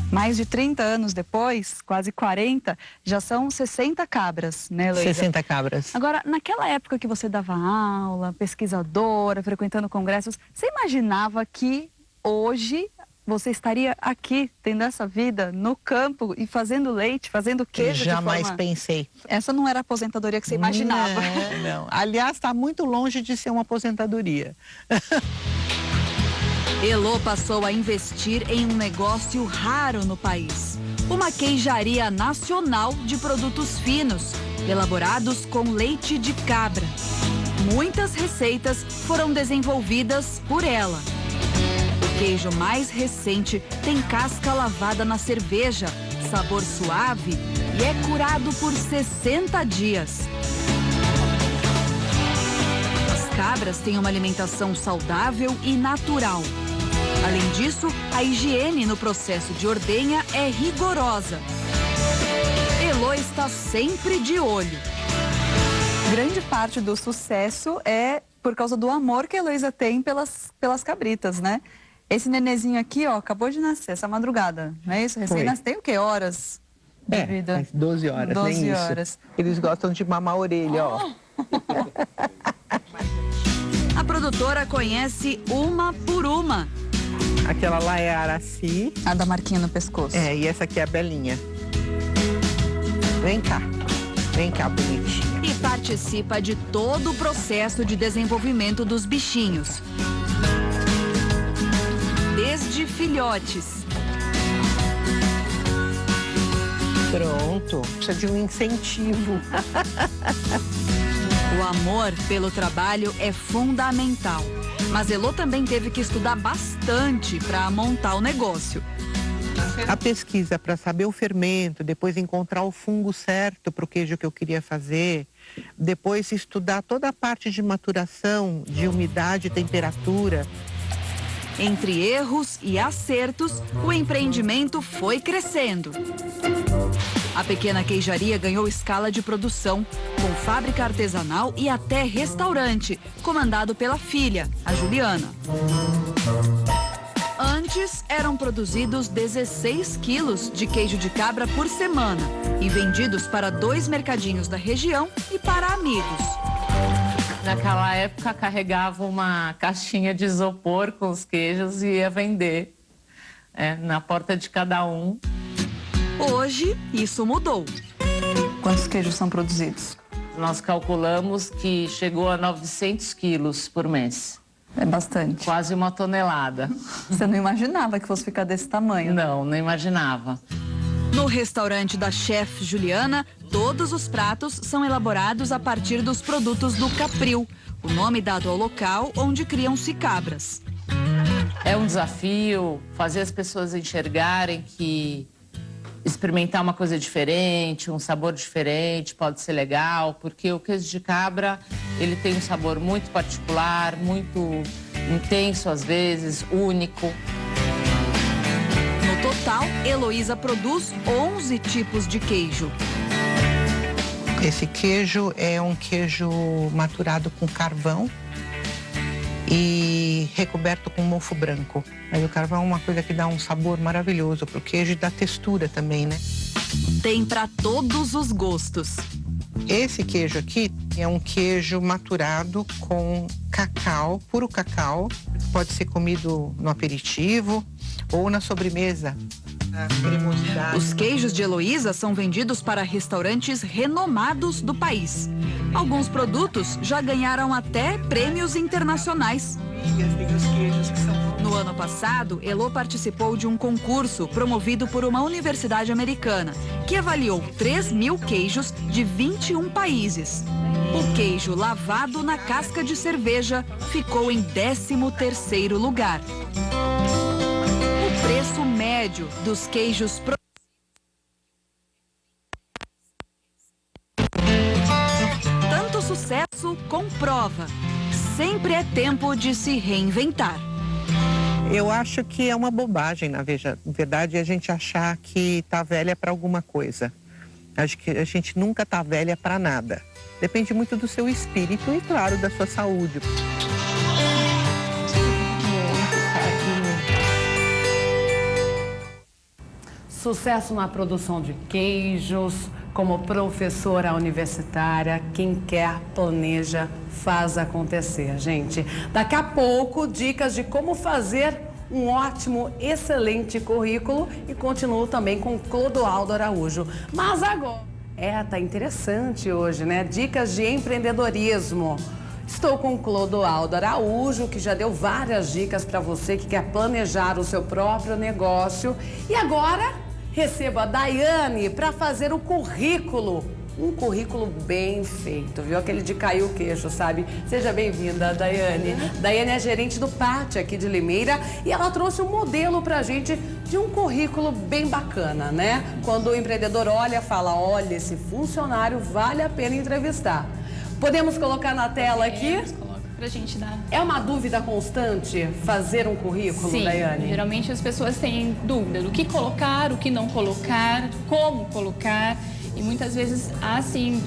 Mais de 30 anos depois, quase 40, já são 60 cabras, né, Heloísa? 60 cabras. Agora, naquela época que você dava aula, pesquisadora, frequentando congressos, você imaginava que hoje você estaria aqui, tendo essa vida no campo e fazendo leite, fazendo queijo? Jamais pensei. Essa não era a aposentadoria que você imaginava. Não. Aliás, está muito longe de ser uma aposentadoria. Elô passou a investir em um negócio raro no país. Uma queijaria nacional de produtos finos, elaborados com leite de cabra. Muitas receitas foram desenvolvidas por ela. O queijo mais recente tem casca lavada na cerveja, sabor suave e é curado por 60 dias. As cabras têm uma alimentação saudável e natural. Além disso, a higiene no processo de ordenha é rigorosa. Elô está sempre de olho. Grande parte do sucesso é por causa do amor que a Heloísa tem pelas cabritas, né? Esse nenezinho aqui, ó, acabou de nascer essa madrugada, não é isso? Recém-nasce, tem o quê? Horas de vida? 12 horas, 12 nem horas. Isso. Eles gostam de mamar a orelha, ó. A produtora conhece uma por uma. Aquela lá é a Araci. A da marquinha no pescoço. E essa aqui é a Belinha. Vem cá, bonitinha. E participa de todo o processo de desenvolvimento dos bichinhos. Desde filhotes. Pronto, precisa de um incentivo. O amor pelo trabalho é fundamental. Mas Elô também teve que estudar bastante para montar o negócio. A pesquisa para saber o fermento, depois encontrar o fungo certo para o queijo que eu queria fazer, depois estudar toda a parte de maturação, de umidade e temperatura. Entre erros e acertos, o empreendimento foi crescendo. A pequena queijaria ganhou escala de produção, com fábrica artesanal e até restaurante, comandado pela filha, a Juliana. Antes, eram produzidos 16 quilos de queijo de cabra por semana e vendidos para 2 mercadinhos da região e para amigos. Naquela época, carregava uma caixinha de isopor com os queijos e ia vender na porta de cada um. Hoje, isso mudou. Quantos queijos são produzidos? Nós calculamos que chegou a 900 quilos por mês. É bastante. Quase 1 tonelada. Você não imaginava que fosse ficar desse tamanho? Não imaginava. No restaurante da chefe Juliana, todos os pratos são elaborados a partir dos produtos do Capril, o nome dado ao local onde criam-se cabras. É um desafio fazer as pessoas enxergarem que experimentar uma coisa diferente, um sabor diferente pode ser legal, porque o queijo de cabra, ele tem um sabor muito particular, muito intenso às vezes, único. No total, Heloísa produz 11 tipos de queijo. Esse queijo é um queijo maturado com carvão e recoberto com mofo branco. Aí o carvão é uma coisa que dá um sabor maravilhoso pro queijo e dá textura também, né? Tem para todos os gostos. Esse queijo aqui é um queijo maturado com cacau, puro cacau. Pode ser comido no aperitivo ou na sobremesa. Os queijos de Heloísa são vendidos para restaurantes renomados do país. Alguns produtos já ganharam até prêmios internacionais. No ano passado, Elo participou de um concurso promovido por uma universidade americana, que avaliou 3.000 queijos de 21 países. O queijo lavado na casca de cerveja ficou em 13º lugar. O preço médio dos queijos tanto sucesso comprova. Sempre é tempo de se reinventar. Eu acho que é uma bobagem, na verdade, a gente achar que tá velha para alguma coisa. Acho que a gente nunca tá velha para nada. Depende muito do seu espírito e, claro, da sua saúde. Sucesso na produção de queijos, como professora universitária, quem quer, planeja, faz acontecer, gente. Daqui a pouco, dicas de como fazer um ótimo, excelente currículo e continuo também com Clodoaldo Araújo. Mas agora, tá interessante hoje, né? Dicas de empreendedorismo. Estou com o Clodoaldo Araújo, que já deu várias dicas para você que quer planejar o seu próprio negócio. E agora, recebo a Daiane para fazer o currículo. Um currículo bem feito, viu? Aquele de cair o queixo, sabe? Seja bem-vinda, Daiane. Daiane é gerente do Pátio aqui de Limeira e ela trouxe um modelo pra gente de um currículo bem bacana, né? Quando o empreendedor olha, fala, olha, esse funcionário vale a pena entrevistar. Podemos colocar na tela aqui? Pra gente dar. É uma dúvida constante fazer um currículo, Sim, Daiane? geralmente as pessoas têm dúvida do que colocar, o que não colocar, como colocar. E muitas vezes há, sim,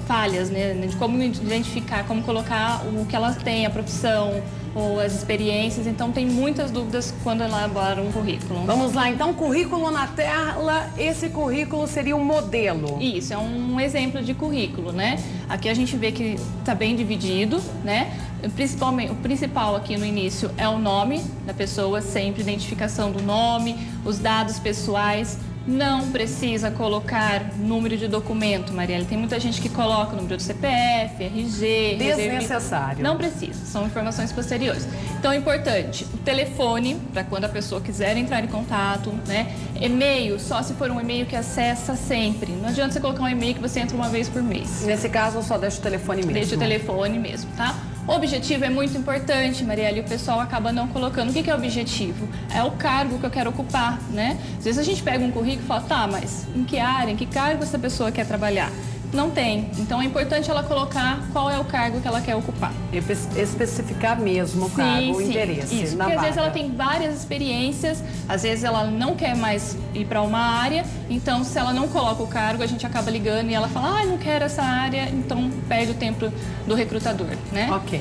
falhas, né? De como identificar, como colocar o que elas têm, a profissão ou as experiências. Então, tem muitas dúvidas quando elaboram um currículo. Vamos lá, então, currículo na tela. Esse currículo seria um modelo? Isso, é um exemplo de currículo, né? Aqui a gente vê que está bem dividido, né? O principal aqui no início é o nome da pessoa, sempre identificação do nome, os dados pessoais. Não precisa colocar número de documento, Marielle. Tem muita gente que coloca o número do CPF, RG... Desnecessário. Não precisa, são informações posteriores. Então é importante o telefone, para quando a pessoa quiser entrar em contato, né? E-mail, só se for um e-mail que acessa sempre. Não adianta você colocar um e-mail que você entra uma vez por mês. Nesse caso, só deixa o telefone mesmo. Deixa o telefone mesmo, tá? O objetivo é muito importante, Marielle, e o pessoal acaba não colocando. O que é o objetivo? É o cargo que eu quero ocupar, né? Às vezes a gente pega um currículo e fala, tá, mas em que área, em que cargo essa pessoa quer trabalhar? Não tem. Então é importante ela colocar qual é o cargo que ela quer ocupar. Especificar mesmo o cargo, o interesse. Isso, porque às vezes ela tem várias experiências, às vezes ela não quer mais ir para uma área, então se ela não coloca o cargo, a gente acaba ligando e ela fala, não quero essa área, então perde o tempo do recrutador, né? Ok.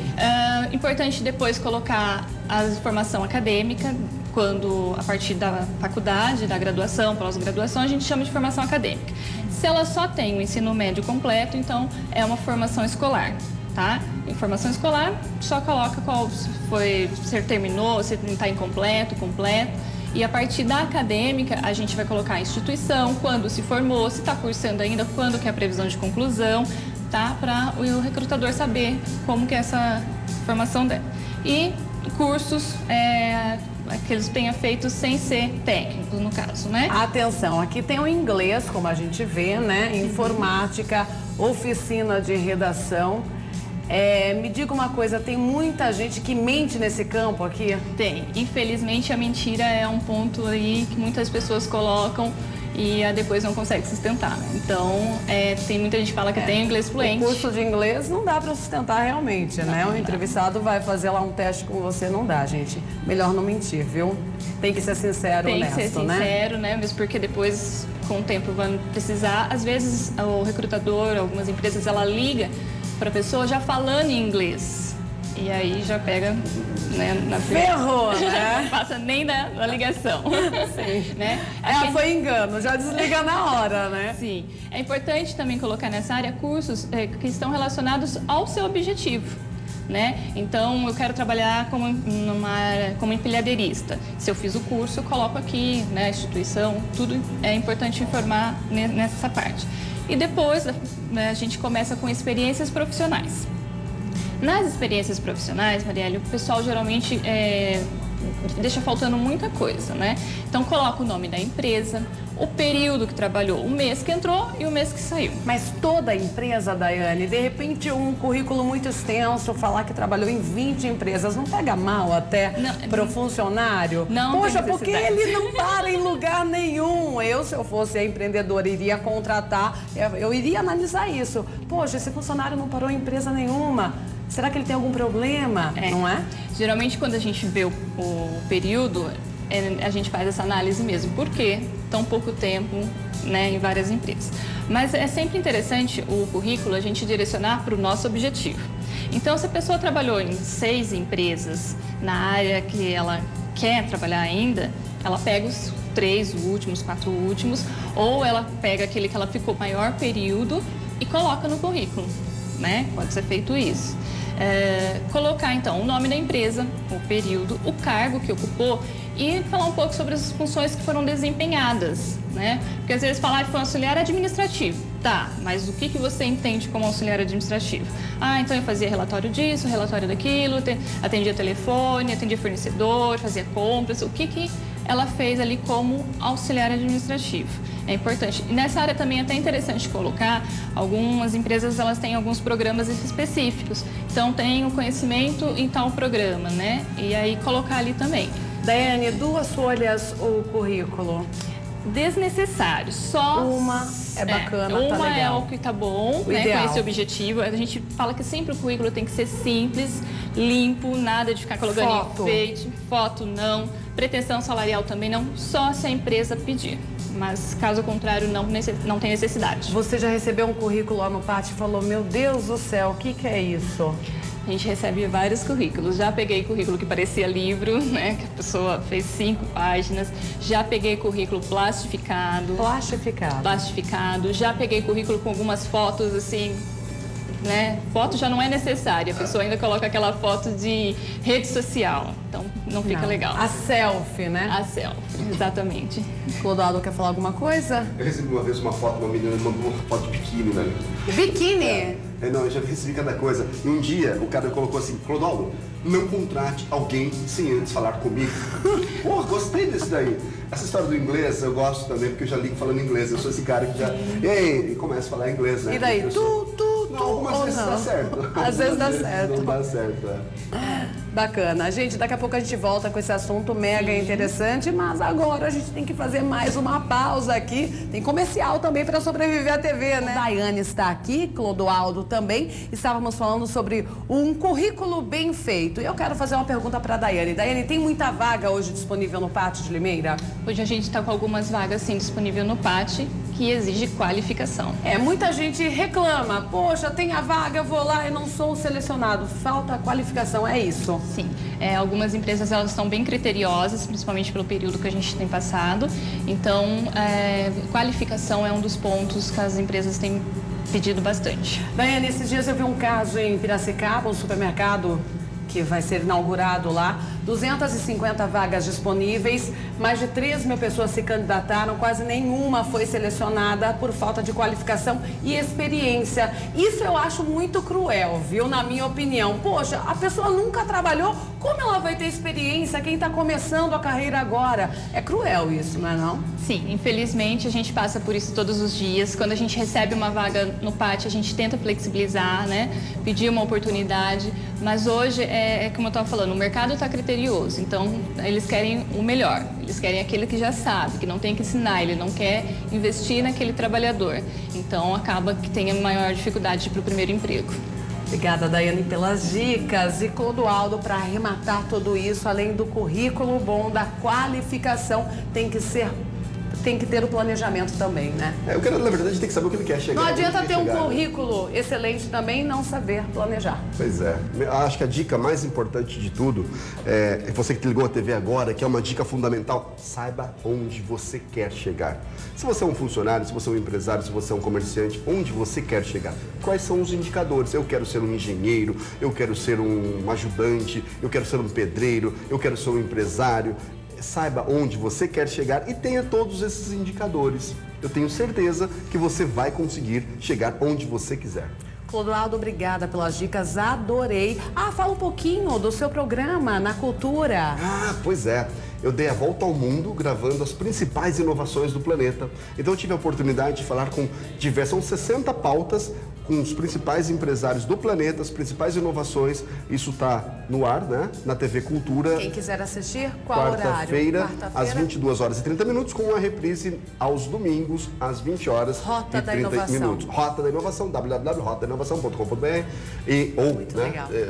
Importante depois colocar a formação acadêmica, quando a partir da faculdade, da graduação, pós-graduação, a gente chama de formação acadêmica. Se ela só tem o ensino médio completo, então é uma formação escolar, tá? Em formação escolar, só coloca qual foi, se terminou, se está incompleto, completo. E a partir da acadêmica, a gente vai colocar a instituição, quando se formou, se está cursando ainda, quando que é a previsão de conclusão, tá? Para o recrutador saber como que é essa formação dela. E cursos que eles tenham feito sem ser técnicos, no caso, né? Atenção, aqui tem o inglês, como a gente vê, né? Informática, oficina de redação. Me diga uma coisa, tem muita gente que mente nesse campo aqui? Tem. Infelizmente, a mentira é um ponto aí que muitas pessoas colocam e depois não consegue sustentar. Então, tem muita gente que fala que tem inglês fluente. O curso de inglês não dá para sustentar realmente, né? O entrevistado vai fazer lá um teste com você, não dá, gente. Melhor não mentir, viu? Tem que ser sincero, honesto, né? Tem que ser sincero, né? Mesmo porque depois, com o tempo, vão precisar. Às vezes, o recrutador, algumas empresas, ela liga para a pessoa já falando em inglês. E aí já pega, né, na ferrou, né? Não passa nem da ligação. Sim. Né? Foi engano, já desliga na hora, né? Sim. É importante também colocar nessa área cursos que estão relacionados ao seu objetivo. Né? Então, eu quero trabalhar como empilhadeirista. Se eu fiz o curso, eu coloco aqui, né, a instituição, tudo é importante informar nessa parte. E depois, né, a gente começa com experiências profissionais. Nas experiências profissionais, Marielle, o pessoal geralmente deixa faltando muita coisa, né? Então, coloca o nome da empresa, o período que trabalhou, o mês que entrou e o mês que saiu. Mas toda empresa, Daiane, de repente um currículo muito extenso, falar que trabalhou em 20 empresas, não pega mal até para o funcionário? Não. Poxa, porque ele não para em lugar nenhum. Se eu fosse a empreendedora, iria contratar, eu iria analisar isso. Poxa, esse funcionário não parou em empresa nenhuma. Será que ele tem algum problema? Não é? Geralmente, quando a gente vê o período, a gente faz essa análise mesmo. Por quê? Tão pouco tempo, né, em várias empresas. Mas é sempre interessante o currículo a gente direcionar para o nosso objetivo. Então, se a pessoa trabalhou em 6 empresas na área que ela quer trabalhar ainda, ela pega os 3 últimos, 4 últimos, ou ela pega aquele que ela ficou maior período e coloca no currículo, né? Pode ser feito isso. Colocar, então, o nome da empresa, o período, o cargo que ocupou e falar um pouco sobre as funções que foram desempenhadas, né? Porque às vezes falar que foi auxiliar administrativo. Tá, mas o que você entende como auxiliar administrativo? Então eu fazia relatório disso, relatório daquilo, atendia telefone, atendia fornecedor, fazia compras. O que ela fez ali como auxiliar administrativo? É importante. E nessa área também é até interessante colocar, algumas empresas elas têm alguns programas específicos. Então tem o conhecimento em tal programa, né? E aí colocar ali também. Daiane, 2 folhas o currículo? Desnecessário, só uma é bacana, uma tá legal. É o que tá bom, né, com esse objetivo. A gente fala que sempre o currículo tem que ser simples, limpo, nada de ficar colocando enfeite, foto não, pretensão salarial também não, só se a empresa pedir. Mas, caso contrário, não tem necessidade. Você já recebeu um currículo lá no pátio e falou, meu Deus do céu, o que é isso? A gente recebe vários currículos. Já peguei currículo que parecia livro, né? Que a pessoa fez 5 páginas. Já peguei currículo plastificado. Plastificado. Já peguei currículo com algumas fotos, assim, né? Foto já não é necessária. A pessoa ainda coloca aquela foto de rede social. Então, não fica legal. A selfie, né? A selfie, exatamente. Clodoaldo quer falar alguma coisa? Eu recebi uma vez uma foto, uma menina mandou uma foto de biquíni, velho. Biquíni? Não, eu já recebi cada coisa. E um dia, o cara colocou assim, Clodoaldo, não contrate alguém sem antes falar comigo. Pô, gostei desse daí. Essa história do inglês, eu gosto também, porque eu já ligo falando inglês. Eu sou esse cara que já... E começa a falar inglês, né? E daí? ou às vezes não? dá certo. Às vezes dá certo. Não dá certo, Bacana. Gente, daqui a pouco a gente volta com esse assunto mega interessante, mas agora a gente tem que fazer mais uma pausa aqui. Tem comercial também para sobreviver à TV, né? A Daiane está aqui, Clodoaldo também. Estávamos falando sobre um currículo bem feito. Eu quero fazer uma pergunta para a Daiane. Daiane, tem muita vaga hoje disponível no Pátio de Limeira? Hoje a gente está com algumas vagas, sim, disponível no PAT, que exige qualificação. Muita gente reclama. Poxa, tem a vaga, eu vou lá e não sou selecionado. Falta qualificação, é isso? Sim. Algumas empresas, elas estão bem criteriosas, principalmente pelo período que a gente tem passado. Então, qualificação é um dos pontos que as empresas têm pedido bastante. Daiane, esses dias eu vi um caso em Piracicaba, um supermercado que vai ser inaugurado lá, 250 vagas disponíveis, mais de 3 mil pessoas se candidataram, quase nenhuma foi selecionada por falta de qualificação e experiência. Isso eu acho muito cruel, viu? Na minha opinião. Poxa, a pessoa nunca trabalhou, como ela vai ter experiência? Quem está começando a carreira agora? É cruel isso, não é não? Sim, infelizmente a gente passa por isso todos os dias. Quando a gente recebe uma vaga no PAT, a gente tenta flexibilizar, né? Pedir uma oportunidade, mas hoje como eu estava falando, o mercado está criterioso, então eles querem o melhor, eles querem aquele que já sabe, que não tem que ensinar, ele não quer investir naquele trabalhador, então acaba que tem a maior dificuldade para o primeiro emprego. Obrigada, Daiane, pelas dicas. E Clodoaldo, para arrematar tudo isso, além do currículo bom, da qualificação, tem que ter o planejamento também, né? O cara, na verdade, tem que saber o que ele quer chegar. Não adianta ter um currículo excelente também e não saber planejar. Pois é. Acho que a dica mais importante de tudo é você que ligou a TV agora, que é uma dica fundamental, saiba onde você quer chegar. Se você é um funcionário, se você é um empresário, se você é um comerciante, onde você quer chegar? Quais são os indicadores? Eu quero ser um engenheiro, eu quero ser um ajudante, eu quero ser um pedreiro, eu quero ser um empresário. Saiba onde você quer chegar e tenha todos esses indicadores. Eu tenho certeza que você vai conseguir chegar onde você quiser. Clodoaldo, obrigada pelas dicas, adorei. Fala um pouquinho do seu programa na cultura. Pois é. Eu dei a volta ao mundo gravando as principais inovações do planeta. Então eu tive a oportunidade de falar com são 60 pautas com os principais empresários do planeta, as principais inovações. Isso está no ar, né? Na TV Cultura. Quem quiser assistir, qual horário? Quarta-feira, às 22 horas e 30 minutos, com uma reprise aos domingos, às 20 horas Rota e da 30 Inovação. minutos. Rota da Inovação, www.rotainovação.com.br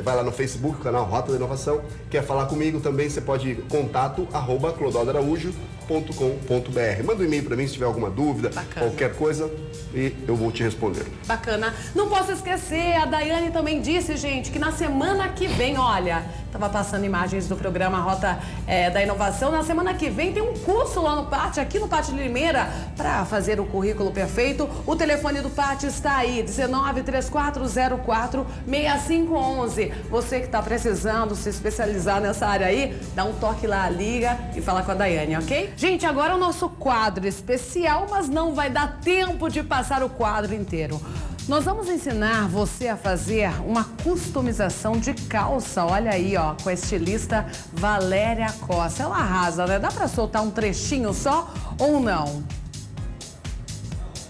vai lá no Facebook, canal Rota da Inovação. Quer falar comigo também, você pode ir contato@clodoaldoaraújo.com.br. Manda um e-mail para mim se tiver alguma dúvida, qualquer coisa, e eu vou te responder. Bacana. Não posso esquecer, a Daiane também disse, gente, que na semana que vem, olha, estava passando imagens do programa Rota da Inovação, na semana que vem tem um curso lá no Pátio, aqui no Pátio de Limeira, para fazer o currículo perfeito. O telefone do Pátio está aí, 193404-6511. Você que está precisando se especializar nessa área aí, dá um toque lá, liga e fala com a Daiane, ok? Gente, agora o nosso quadro especial, mas não vai dar tempo de passar o quadro inteiro. Nós vamos ensinar você a fazer uma customização de calça, olha aí, ó, com a estilista Valéria Costa. Ela arrasa, né? Dá pra soltar um trechinho só ou não?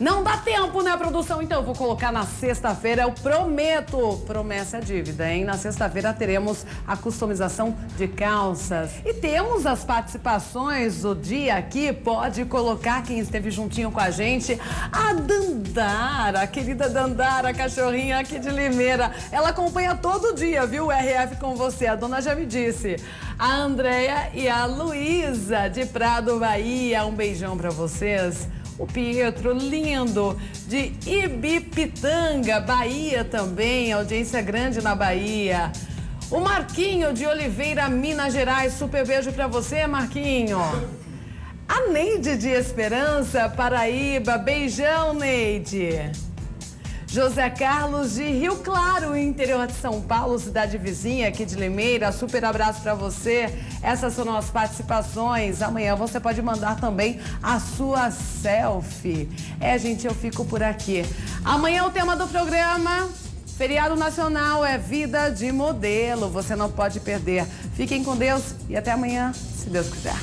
Não dá tempo, né, produção? Então eu vou colocar na sexta-feira, eu prometo. Promessa é dívida, hein? Na sexta-feira teremos a customização de calças. E temos as participações do dia aqui. Pode colocar quem esteve juntinho com a gente. A Dandara, a querida Dandara, a cachorrinha aqui de Limeira. Ela acompanha todo dia, viu? O RF com você, a dona já me disse. A Andréia e a Luísa, de Prado, Bahia. Um beijão pra vocês. O Pietro, lindo, de Ibipitanga, Bahia também, audiência grande na Bahia. O Marquinho, de Oliveira, Minas Gerais, super beijo pra você, Marquinho. A Neide, de Esperança, Paraíba, beijão, Neide. José Carlos, de Rio Claro, interior de São Paulo, cidade vizinha aqui de Limeira, super abraço pra você. Essas são as participações. Amanhã você pode mandar também a sua selfie. Gente, eu fico por aqui. Amanhã o tema do programa, feriado nacional, é Vida de Modelo. Você não pode perder. Fiquem com Deus e até amanhã, se Deus quiser.